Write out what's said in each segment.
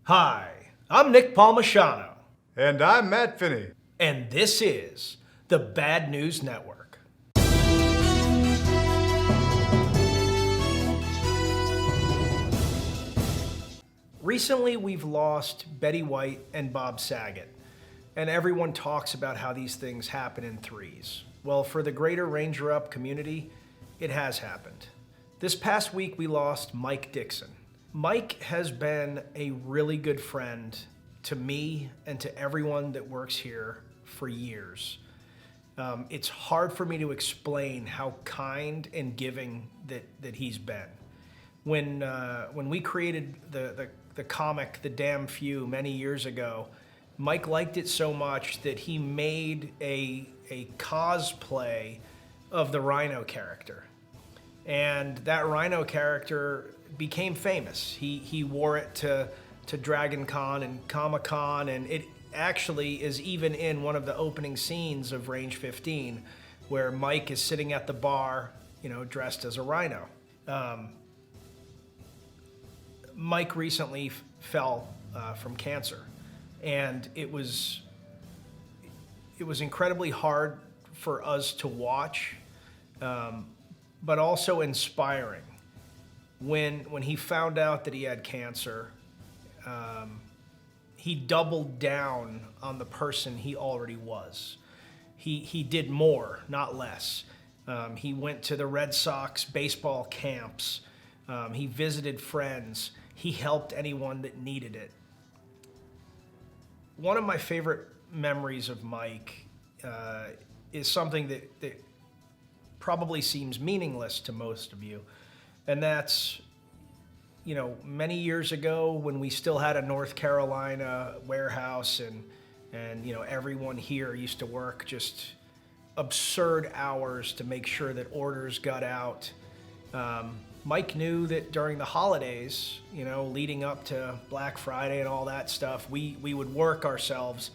Hi, I'm Nick Palmisano, And I'm Matt Finney. and this is the Bad News Network. Recently, we've lost Betty White and Bob Saget, and everyone talks about how these things happen in threes. Well, for the greater Ranger Up community, it has happened. This past week, we lost Mike Dixon. Mike has been a really good friend to me and to everyone that works here for years. It's hard for me to explain how kind and giving that he's been. When we created the comic The Damn Few many years ago, Mike liked it so much that he made a cosplay of the Rhino character. And that Rhino character became famous. He wore it to Dragon Con and Comic Con, and it actually is even in one of the opening scenes of Range 15, where Mike is sitting at the bar, dressed as a rhino. Mike recently fell from cancer, and it was incredibly hard for us to watch, but also inspiring. When he found out that he had cancer, he doubled down on the person he already was. He did more, not less. He went to the Red Sox baseball camps. He visited friends. He helped anyone that needed it. One of my favorite memories of Mike is something that probably seems meaningless to most of you, and that's, many years ago when we still had a North Carolina warehouse and everyone here used to work just absurd hours to make sure that orders got out. Mike knew that during the holidays, leading up to Black Friday and all that stuff, we would work ourselves,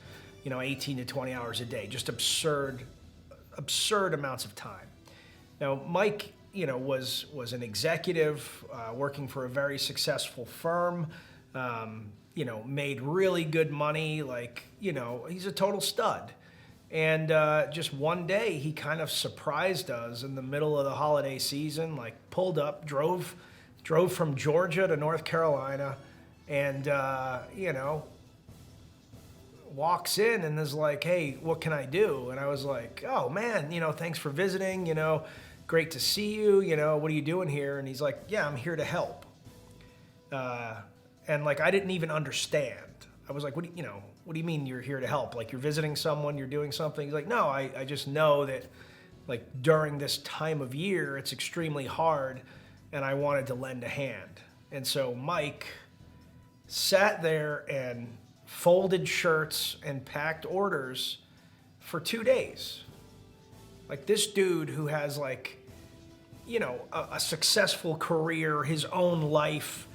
18 to 20 hours a day, just absurd amounts of time. Now, Mike, was an executive working for a very successful firm, made really good money, he's a total stud. And just one day, he kind of surprised us in the middle of the holiday season, pulled up, drove from Georgia to North Carolina, and, walks in and is like, "Hey, what can I do?" And I was like, "Oh, man, thanks for visiting, great to see you, what are you doing here?" And he's like, "Yeah, I'm here to help." And I didn't even understand. I was like, what do you mean you're here to help? You're visiting someone, you're doing something? He's like, "No, I just know that during this time of year, it's extremely hard, and I wanted to lend a hand." And so Mike sat there and folded shirts and packed orders for 2 days. This dude who has a successful career, his own life,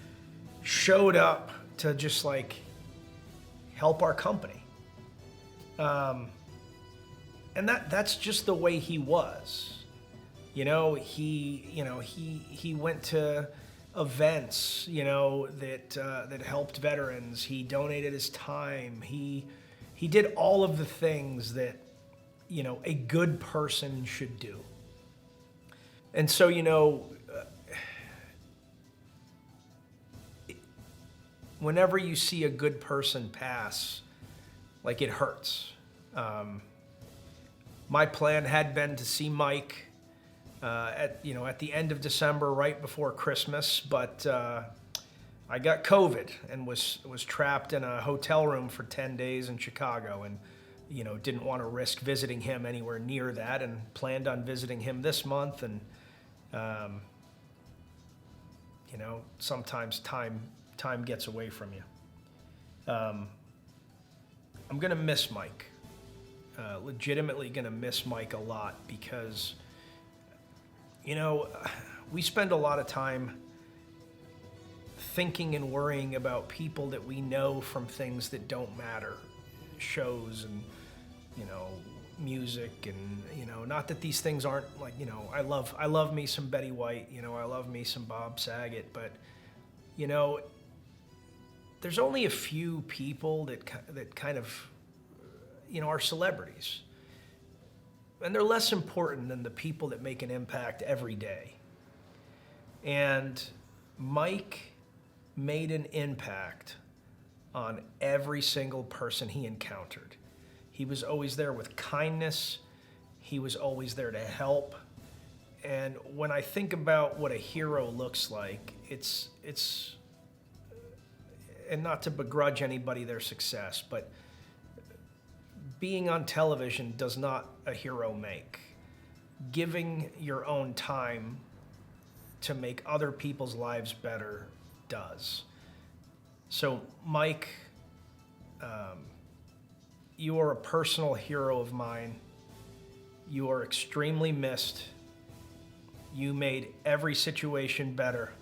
showed up to just help our company. And that's just the way he was. He went to events, that helped veterans. He donated his time. He did all of the things that, a good person should do. And so, whenever you see a good person pass, it hurts. My plan had been to see Mike at the end of December, right before Christmas, but I got COVID and was trapped in a hotel room for 10 days in Chicago, and didn't want to risk visiting him anywhere near that, and planned on visiting him this month. And sometimes time gets away from you. I'm gonna miss Mike. Legitimately gonna miss Mike a lot because we spend a lot of time thinking and worrying about people that we know from things that don't matter, shows and music, and not that these things aren't I love me some Betty White, I love me some Bob Saget, but there's only a few people that kind of, are celebrities. And they're less important than the people that make an impact every day. And Mike made an impact on every single person he encountered. He was always there with kindness. He was always there to help. And when I think about what a hero looks like, it's and not to begrudge anybody their success, but being on television does not a hero make. Giving your own time to make other people's lives better does. So, Mike, you are a personal hero of mine. You are extremely missed. You made every situation better.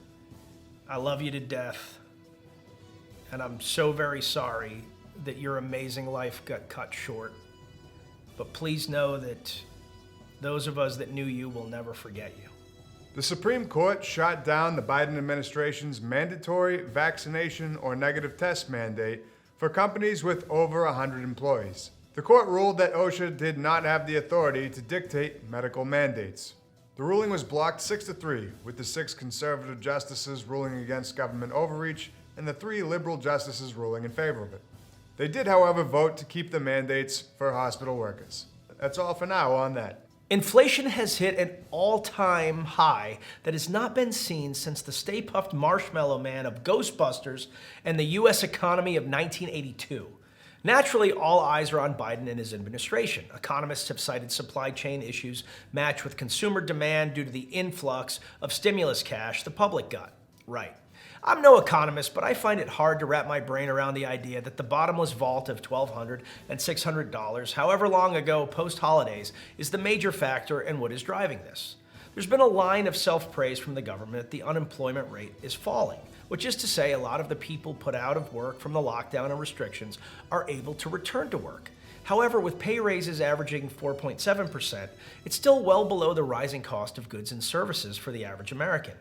I love you to death. And I'm so very sorry that your amazing life got cut short. But please know that those of us that knew you will never forget you. The Supreme Court shot down the Biden administration's mandatory vaccination or negative test mandate for companies with over 100 employees. The court ruled that OSHA did not have the authority to dictate medical mandates. The ruling was blocked 6-3, with the 6 conservative justices ruling against government overreach and the 3 liberal justices ruling in favor of it. They did, however, vote to keep the mandates for hospital workers. That's all for now on that. Inflation has hit an all-time high that has not been seen since the Stay Puft Marshmallow Man of Ghostbusters and the U.S. economy of 1982. Naturally, all eyes are on Biden and his administration. Economists have cited supply chain issues matched with consumer demand due to the influx of stimulus cash the public got. Right. I'm no economist, but I find it hard to wrap my brain around the idea that the bottomless vault of $1,200 and $600, however long ago post-holidays, is the major factor in what is driving this. There's been a line of self-praise from the government that the unemployment rate is falling, which is to say a lot of the people put out of work from the lockdown and restrictions are able to return to work. However, with pay raises averaging 4.7%, it's still well below the rising cost of goods and services for the average American.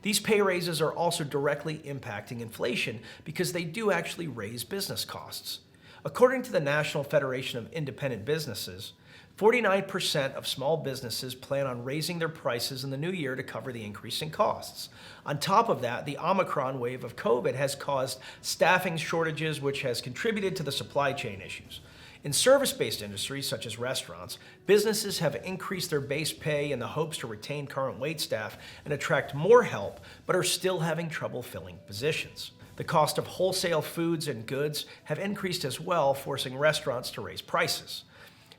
These pay raises are also directly impacting inflation because they do actually raise business costs. According to the National Federation of Independent Businesses, 49% of small businesses plan on raising their prices in the new year to cover the increasing costs. On top of that, the Omicron wave of COVID has caused staffing shortages, which has contributed to the supply chain issues. In service-based industries, such as restaurants, businesses have increased their base pay in the hopes to retain current wait staff and attract more help, but are still having trouble filling positions. The cost of wholesale foods and goods have increased as well, forcing restaurants to raise prices.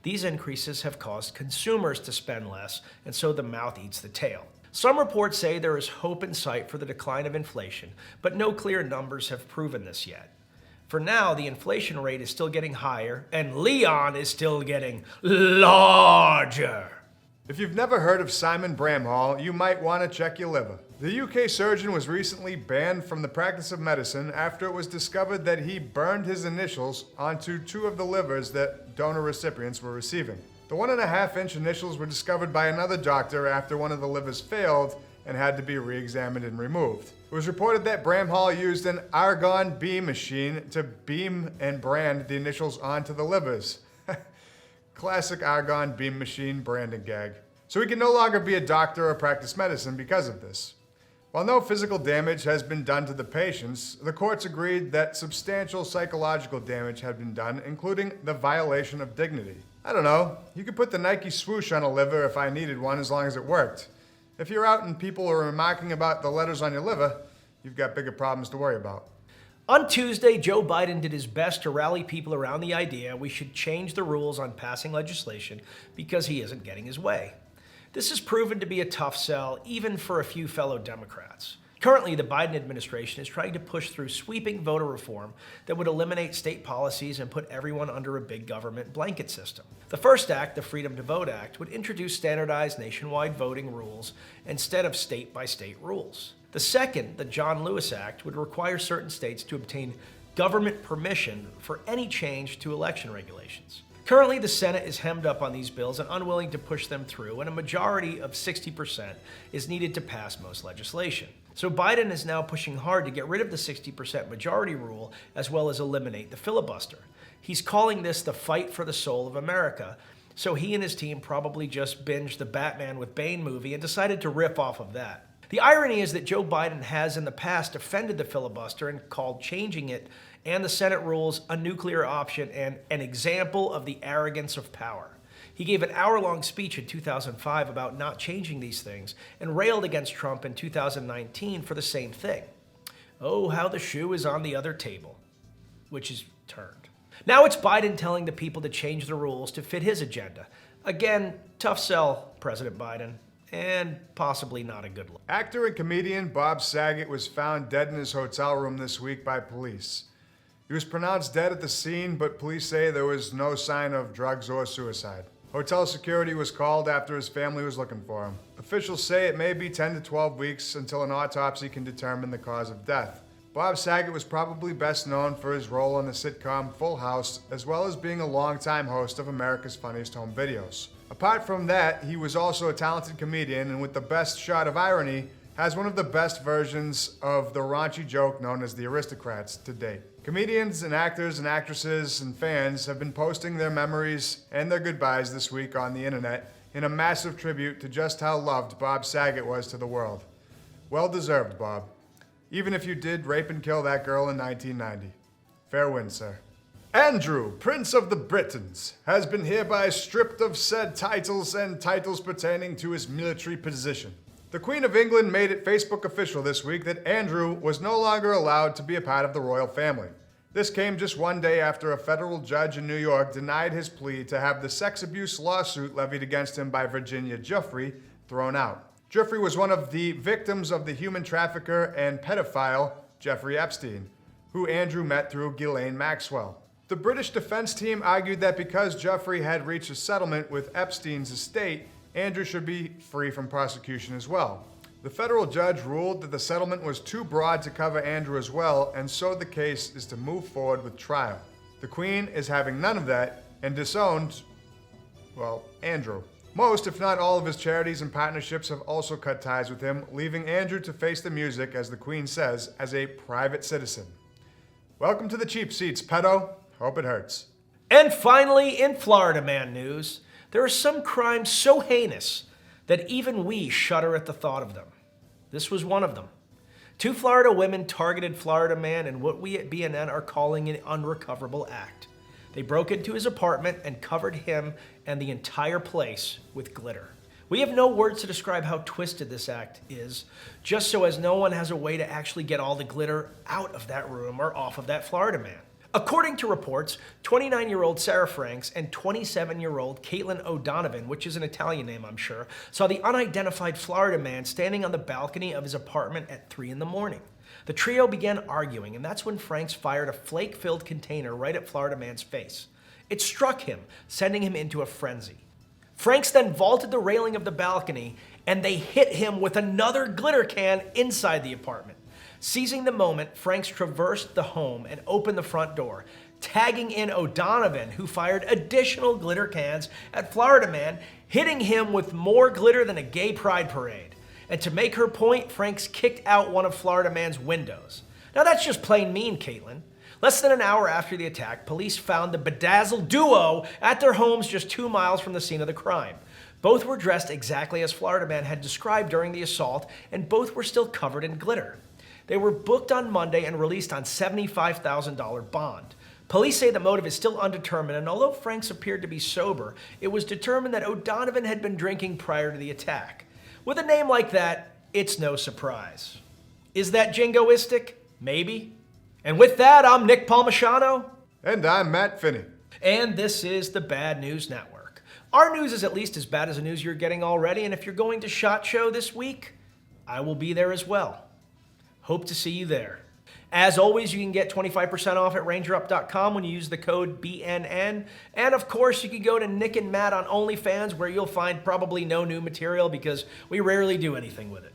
These increases have caused consumers to spend less, and so the mouth eats the tail. Some reports say there is hope in sight for the decline of inflation, but no clear numbers have proven this yet. For now, the inflation rate is still getting higher, and Leon is still getting larger. If you've never heard of Simon Bramhall, you might want to check your liver. The UK surgeon was recently banned from the practice of medicine after it was discovered that he burned his initials onto 2 of the livers that donor recipients were receiving. The 1.5-inch initials were discovered by another doctor after one of the livers failed and had to be re-examined and removed. It was reported that Bramhall used an argon beam machine to beam and brand the initials onto the livers. Classic argon beam machine branding gag. So he can no longer be a doctor or practice medicine because of this. While no physical damage has been done to the patients, the courts agreed that substantial psychological damage had been done, including the violation of dignity. I don't know, you could put the Nike swoosh on a liver if I needed one as long as it worked. If you're out and people are remarking about the letters on your liver, you've got bigger problems to worry about. On Tuesday, Joe Biden did his best to rally people around the idea we should change the rules on passing legislation because he isn't getting his way. This has proven to be a tough sell, even for a few fellow Democrats. Currently, the Biden administration is trying to push through sweeping voter reform that would eliminate state policies and put everyone under a big government blanket system. The first act, the Freedom to Vote Act, would introduce standardized nationwide voting rules instead of state-by-state rules. The second, the John Lewis Act, would require certain states to obtain government permission for any change to election regulations. Currently, the Senate is hemmed up on these bills and unwilling to push them through, and a majority of 60% is needed to pass most legislation. So Biden is now pushing hard to get rid of the 60% majority rule as well as eliminate the filibuster. He's calling this the fight for the soul of America. So he and his team probably just binged the Batman with Bane movie and decided to riff off of that. The irony is that Joe Biden has in the past defended the filibuster and called changing it and the Senate rules a nuclear option and an example of the arrogance of power. He gave an hour-long speech in 2005 about not changing these things and railed against Trump in 2019 for the same thing. Oh, how the shoe is on the other table, which is turned. Now it's Biden telling the people to change the rules to fit his agenda. Again, tough sell, President Biden. And possibly not a good look. Actor and comedian Bob Saget was found dead in his hotel room this week by police. He was pronounced dead at the scene, but police say there was no sign of drugs or suicide. Hotel security was called after his family was looking for him. Officials say it may be 10 to 12 weeks until an autopsy can determine the cause of death. Bob Saget was probably best known for his role on the sitcom Full House, as well as being a longtime host of America's Funniest Home Videos. Apart from that, he was also a talented comedian, and with the best shot of irony, has one of the best versions of the raunchy joke known as the Aristocrats to date. Comedians and actors and actresses and fans have been posting their memories and their goodbyes this week on the internet in a massive tribute to just how loved Bob Saget was to the world. Well deserved, Bob. Even if you did rape and kill that girl in 1990. Fair wind, sir. Andrew, Prince of the Britons, has been hereby stripped of said titles and titles pertaining to his military position. The Queen of England made it Facebook official this week that Andrew was no longer allowed to be a part of the royal family. This came just one day after a federal judge in New York denied his plea to have the sex abuse lawsuit levied against him by Virginia Giuffre thrown out. Giuffre was one of the victims of the human trafficker and pedophile Jeffrey Epstein, who Andrew met through Ghislaine Maxwell. The British defense team argued that because Giuffre had reached a settlement with Epstein's estate, Andrew should be free from prosecution as well. The federal judge ruled that the settlement was too broad to cover Andrew as well, and so the case is to move forward with trial. The Queen is having none of that and disowned, well, Andrew. Most, if not all, of his charities and partnerships have also cut ties with him, leaving Andrew to face the music, as the Queen says, as a private citizen. Welcome to the cheap seats, pedo. Hope it hurts. And finally, in Florida Man news, there are some crimes so heinous that even we shudder at the thought of them. This was one of them. 2 Florida women targeted Florida Man in what we at BNN are calling an unrecoverable act. They broke into his apartment and covered him and the entire place with glitter. We have no words to describe how twisted this act is, just so as no one has a way to actually get all the glitter out of that room or off of that Florida Man. According to reports, 29-year-old Sarah Franks and 27-year-old Caitlin O'Donovan, which is an Italian name I'm sure, saw the unidentified Florida man standing on the balcony of his apartment at 3 in the morning. The trio began arguing, and that's when Franks fired a flake-filled container right at Florida Man's face. It struck him, sending him into a frenzy. Franks then vaulted the railing of the balcony, and they hit him with another glitter can inside the apartment. Seizing the moment, Franks traversed the home and opened the front door, tagging in O'Donovan, who fired additional glitter cans at Florida Man, hitting him with more glitter than a gay pride parade. And to make her point, Franks kicked out one of Florida Man's windows. Now that's just plain mean, Caitlin. Less than an hour after the attack, police found the Bedazzled duo at their homes just 2 miles from the scene of the crime. Both were dressed exactly as Florida Man had described during the assault, and both were still covered in glitter. They were booked on Monday and released on $75,000 bond. Police say the motive is still undetermined, and although Franks appeared to be sober, it was determined that O'Donovan had been drinking prior to the attack. With a name like that, it's no surprise. Is that jingoistic? Maybe. And with that, I'm Nick Palmisano. And I'm Matt Finney. And this is the Bad News Network. Our news is at least as bad as the news you're getting already, and if you're going to SHOT Show this week, I will be there as well. Hope to see you there. As always, you can get 25% off at rangerup.com when you use the code BNN. And of course, you can go to Nick and Matt on OnlyFans, where you'll find probably no new material because we rarely do anything with it.